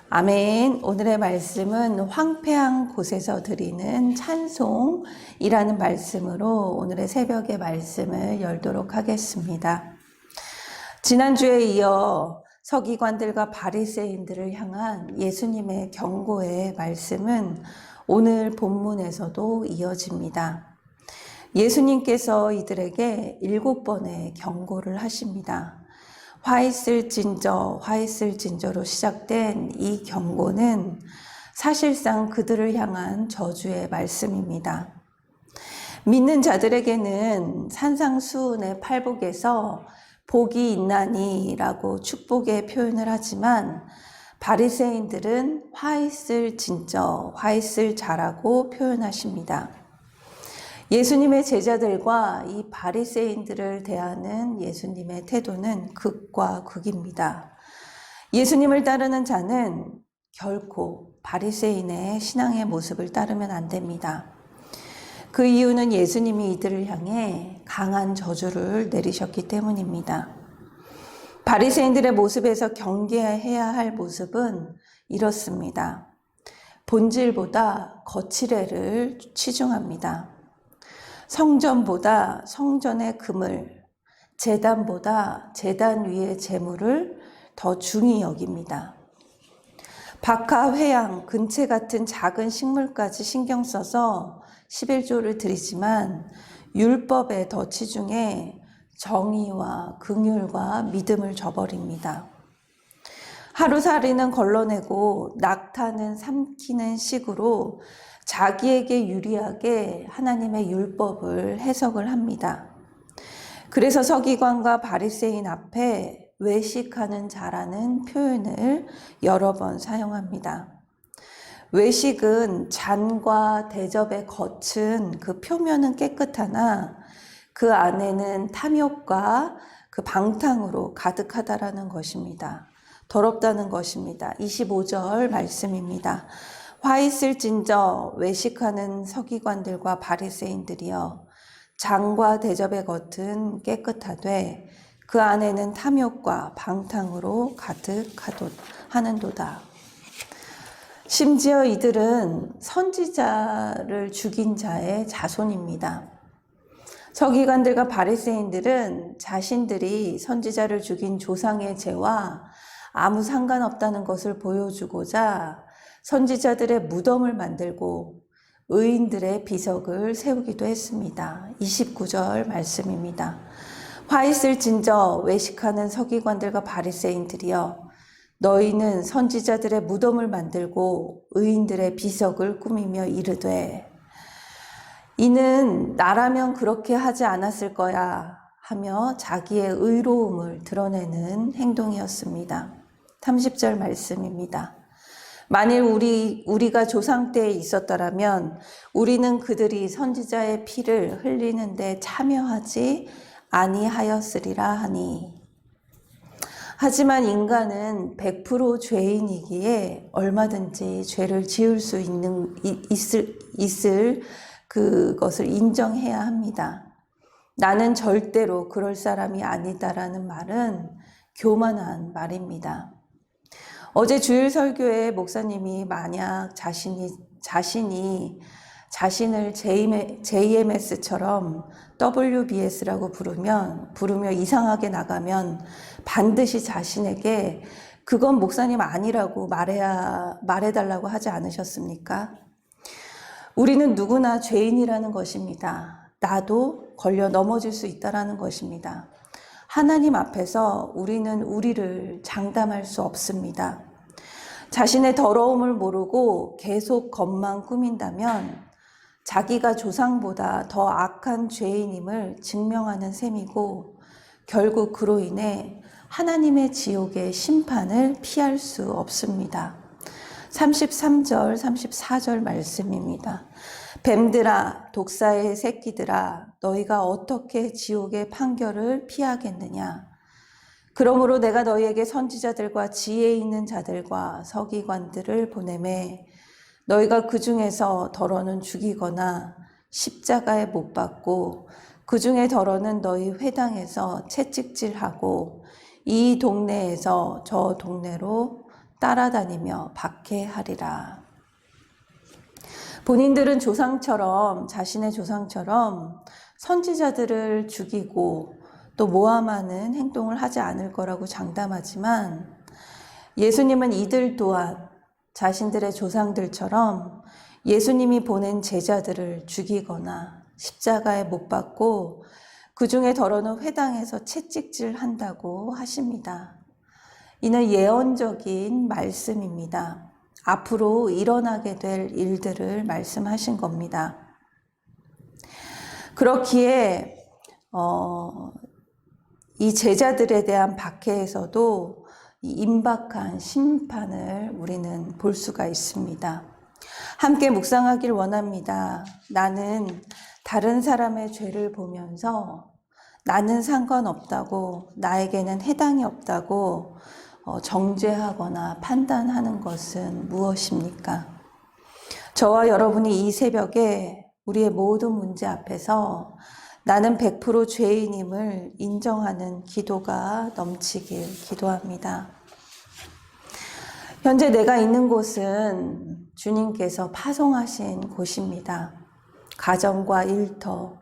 아멘. 오늘의 말씀은 황폐한 곳에서 드리는 찬송이라는 말씀으로 오늘의 새벽의 말씀을 열도록 하겠습니다. 지난주에 이어 서기관들과 바리새인들을 향한 예수님의 경고의 말씀은 오늘 본문에서도 이어집니다. 예수님께서 이들에게 7번의 경고를 하십니다. 화 있을 진저로 시작된 이 경고는 사실상 그들을 향한 저주의 말씀입니다. 믿는 자들에게는 산상수훈의 팔복에서 복이 있나니라고 축복의 표현을 하지만 바리새인들은 화 있을 자라고 표현하십니다. 예수님의 제자들과 이 바리새인들을 대하는 예수님의 태도는 극과 극입니다. 예수님을 따르는 자는 결코 바리새인의 신앙의 모습을 따르면 안 됩니다. 그 이유는 예수님이 이들을 향해 강한 저주를 내리셨기 때문입니다. 바리새인들의 모습에서 경계해야 할 모습은 이렇습니다. 본질보다 거칠애를 치중합니다. 성전보다 성전의 그물, 제단보다 제단 위의 제물을 더 중히 여깁니다. 박하, 회양, 근체 같은 작은 식물까지 신경 써서 11조를 드리지만 율법에 더 치중해 정의와 긍휼과 믿음을 저버립니다. 하루살이는 걸러내고 낙타는 삼키는 식으로 자기에게 유리하게 하나님의 율법을 해석을 합니다. 그래서 서기관과 바리새인 앞에 외식하는 자라는 표현을 여러 번 사용합니다. 외식은 잔과 대접의 겉은 그 표면은 깨끗하나 그 안에는 탐욕과 그 방탕으로 가득하다라는 것입니다. 더럽다는 것입니다. 25절 말씀입니다. 화 있을진저 외식하는 서기관들과 바리새인들이여 잔과 대접의 겉은 깨끗하되 그 안에는 탐욕과 방탕으로 가득하는도다. 심지어 이들은 선지자를 죽인 자의 자손입니다. 서기관들과 바리새인들은 자신들이 선지자를 죽인 조상의 죄와 아무 상관없다는 것을 보여주고자 선지자들의 무덤을 만들고 의인들의 비석을 세우기도 했습니다. 29절 말씀입니다. 화 있을진저 외식하는 서기관들과 바리새인들이여 너희는 선지자들의 무덤을 만들고 의인들의 비석을 꾸미며 이르되 이는 나라면 그렇게 하지 않았을 거야 하며 자기의 의로움을 드러내는 행동이었습니다. 30절 말씀입니다. 만일 우리가 조상 때에 있었더라면 우리는 그들이 선지자의 피를 흘리는데 참여하지 아니하였으리라 하니. 하지만 인간은 100% 죄인이기에 얼마든지 죄를 지을 수 있을 그것을 인정해야 합니다. 나는 절대로 그럴 사람이 아니다라는 말은 교만한 말입니다. 어제 주일 설교에 목사님이 만약 자신을 JMS처럼 WBS라고 부르며 이상하게 나가면 반드시 자신에게 그건 목사님 아니라고 말해달라고 하지 않으셨습니까? 우리는 누구나 죄인이라는 것입니다. 나도 걸려 넘어질 수 있다라는 것입니다. 하나님 앞에서 우리는 우리를 장담할 수 없습니다. 자신의 더러움을 모르고 계속 겉만 꾸민다면 자기가 조상보다 더 악한 죄인임을 증명하는 셈이고 결국 그로 인해 하나님의 지옥의 심판을 피할 수 없습니다. 33절, 34절 말씀입니다. 뱀들아, 독사의 새끼들아, 너희가 어떻게 지옥의 판결을 피하겠느냐? 그러므로 내가 너희에게 선지자들과 지혜 있는 자들과 서기관들을 보내매 너희가 그 중에서 더러는 죽이거나 십자가에 못 박고 그 중에 더러는 너희 회당에서 채찍질하고 이 동네에서 저 동네로 따라다니며 박해하리라. 본인들은 자신의 조상처럼 선지자들을 죽이고 또 모함하는 행동을 하지 않을 거라고 장담하지만 예수님은 이들 또한 자신들의 조상들처럼 예수님이 보낸 제자들을 죽이거나 십자가에 못 박고 그 중에 더러는 회당에서 채찍질한다고 하십니다. 이는 예언적인 말씀입니다. 앞으로 일어나게 될 일들을 말씀하신 겁니다. 그렇기에 이 제자들에 대한 박해에서도 이 임박한 심판을 우리는 볼 수가 있습니다. 함께 묵상하길 원합니다. 나는 다른 사람의 죄를 보면서 나는 상관없다고, 나에게는 해당이 없다고 정죄하거나 판단하는 것은 무엇입니까? 저와 여러분이 이 새벽에 우리의 모든 문제 앞에서 나는 100% 죄인임을 인정하는 기도가 넘치길 기도합니다. 현재 내가 있는 곳은 주님께서 파송하신 곳입니다. 가정과 일터,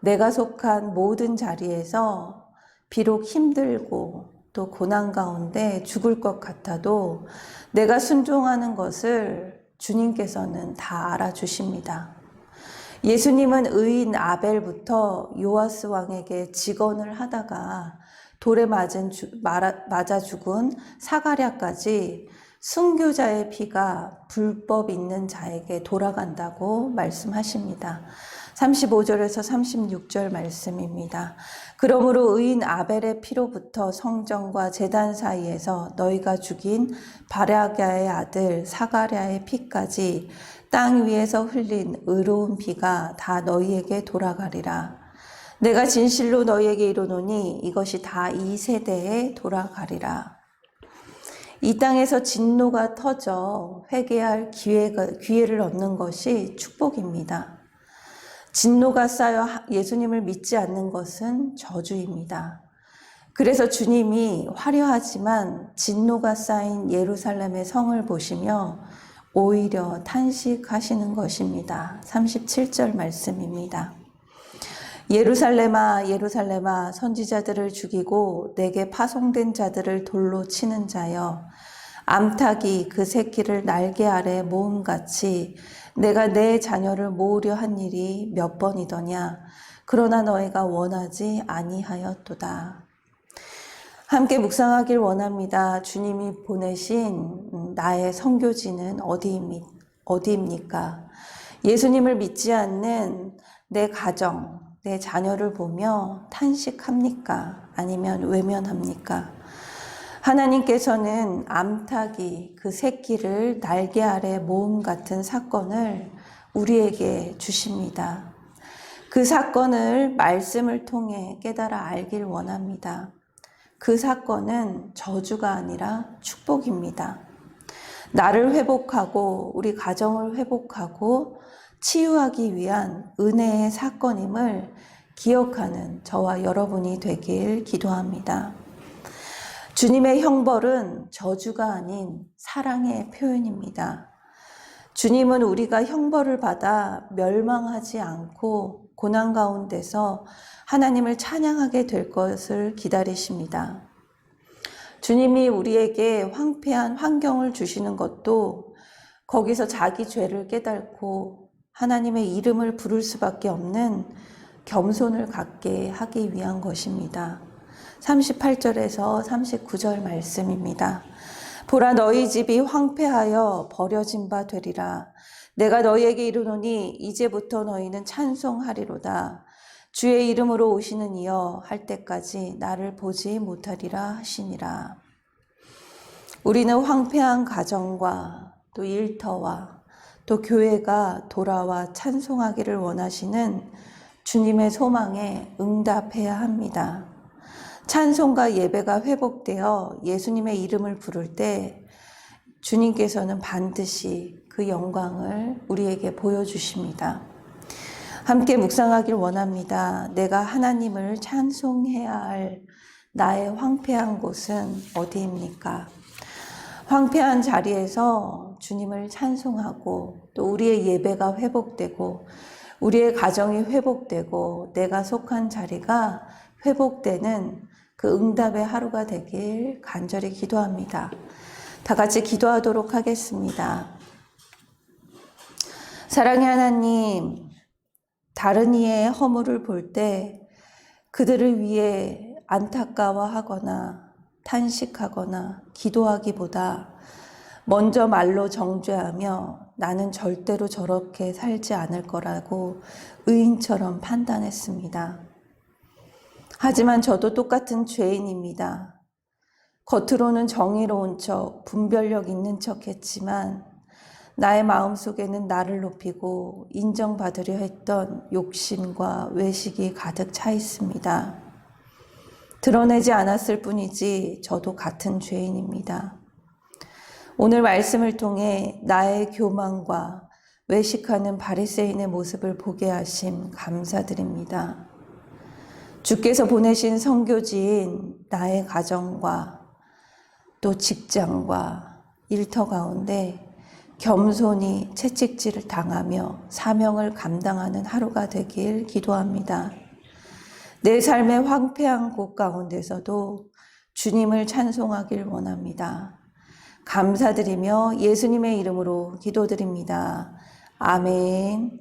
내가 속한 모든 자리에서 비록 힘들고 또 고난 가운데 죽을 것 같아도 내가 순종하는 것을 주님께서는 다 알아주십니다. 예수님은 의인 아벨부터 요아스 왕에게 직언을 하다가 돌에 맞아 죽은 사가랴까지 순교자의 피가 불법 있는 자에게 돌아간다고 말씀하십니다. 35절에서 36절 말씀입니다. 그러므로 의인 아벨의 피로부터 성전과 제단 사이에서 너희가 죽인 바라랴의 아들 사가랴의 피까지 땅 위에서 흘린 의로운 피가 다 너희에게 돌아가리라. 내가 진실로 너희에게 이르노니 이것이 다 이 세대에 돌아가리라. 이 땅에서 진노가 터져 회개할 기회를 얻는 것이 축복입니다. 진노가 쌓여 예수님을 믿지 않는 것은 저주입니다. 그래서 주님이 화려하지만 진노가 쌓인 예루살렘의 성을 보시며 오히려 탄식하시는 것입니다. 37절 말씀입니다. 예루살렘아 예루살렘아 선지자들을 죽이고 내게 파송된 자들을 돌로 치는 자여 암탉이 그 새끼를 날개 아래 모음같이 내가 내 자녀를 모으려 한 일이 몇 번이더냐. 그러나 너희가 원하지 아니하였도다. 함께 묵상하길 원합니다. 주님이 보내신 나의 선교지는 어디입니까? 예수님을 믿지 않는 내 가정, 내 자녀를 보며 탄식합니까? 아니면 외면합니까? 하나님께서는 암탉이 그 새끼를 날개 아래 모음 같은 사건을 우리에게 주십니다. 그 사건을 말씀을 통해 깨달아 알길 원합니다. 그 사건은 저주가 아니라 축복입니다. 나를 회복하고 우리 가정을 회복하고 치유하기 위한 은혜의 사건임을 기억하는 저와 여러분이 되길 기도합니다. 주님의 형벌은 저주가 아닌 사랑의 표현입니다. 주님은 우리가 형벌을 받아 멸망하지 않고 고난 가운데서 하나님을 찬양하게 될 것을 기다리십니다. 주님이 우리에게 황폐한 환경을 주시는 것도 거기서 자기 죄를 깨닫고 하나님의 이름을 부를 수밖에 없는 겸손을 갖게 하기 위한 것입니다. 38절에서 39절 말씀입니다. 보라 너희 집이 황폐하여 버려진 바 되리라. 내가 너희에게 이르노니 이제부터 너희는 찬송하리로다. 주의 이름으로 오시는 이여 할 때까지 나를 보지 못하리라 하시니라. 우리는 황폐한 가정과 또 일터와 또 교회가 돌아와 찬송하기를 원하시는 주님의 소망에 응답해야 합니다. 찬송과 예배가 회복되어 예수님의 이름을 부를 때 주님께서는 반드시 그 영광을 우리에게 보여주십니다. 함께 묵상하길 원합니다. 내가 하나님을 찬송해야 할 나의 황폐한 곳은 어디입니까? 황폐한 자리에서 주님을 찬송하고 또 우리의 예배가 회복되고 우리의 가정이 회복되고 내가 속한 자리가 회복되는 그 응답의 하루가 되길 간절히 기도합니다. 다 같이 기도하도록 하겠습니다. 사랑의 하나님, 다른 이의 허물을 볼 때 그들을 위해 안타까워하거나 탄식하거나 기도하기보다 먼저 말로 정죄하며 나는 절대로 저렇게 살지 않을 거라고 의인처럼 판단했습니다. 하지만 저도 똑같은 죄인입니다. 겉으로는 정의로운 척, 분별력 있는 척 했지만 나의 마음속에는 나를 높이고 인정받으려 했던 욕심과 외식이 가득 차 있습니다. 드러내지 않았을 뿐이지 저도 같은 죄인입니다. 오늘 말씀을 통해 나의 교만과 외식하는 바리새인의 모습을 보게 하심 감사드립니다. 주께서 보내신 선교지인 나의 가정과 또 직장과 일터 가운데 겸손히 채찍질을 당하며 사명을 감당하는 하루가 되길 기도합니다. 내 삶의 황폐한 곳 가운데서도 주님을 찬송하길 원합니다. 감사드리며 예수님의 이름으로 기도드립니다. 아멘.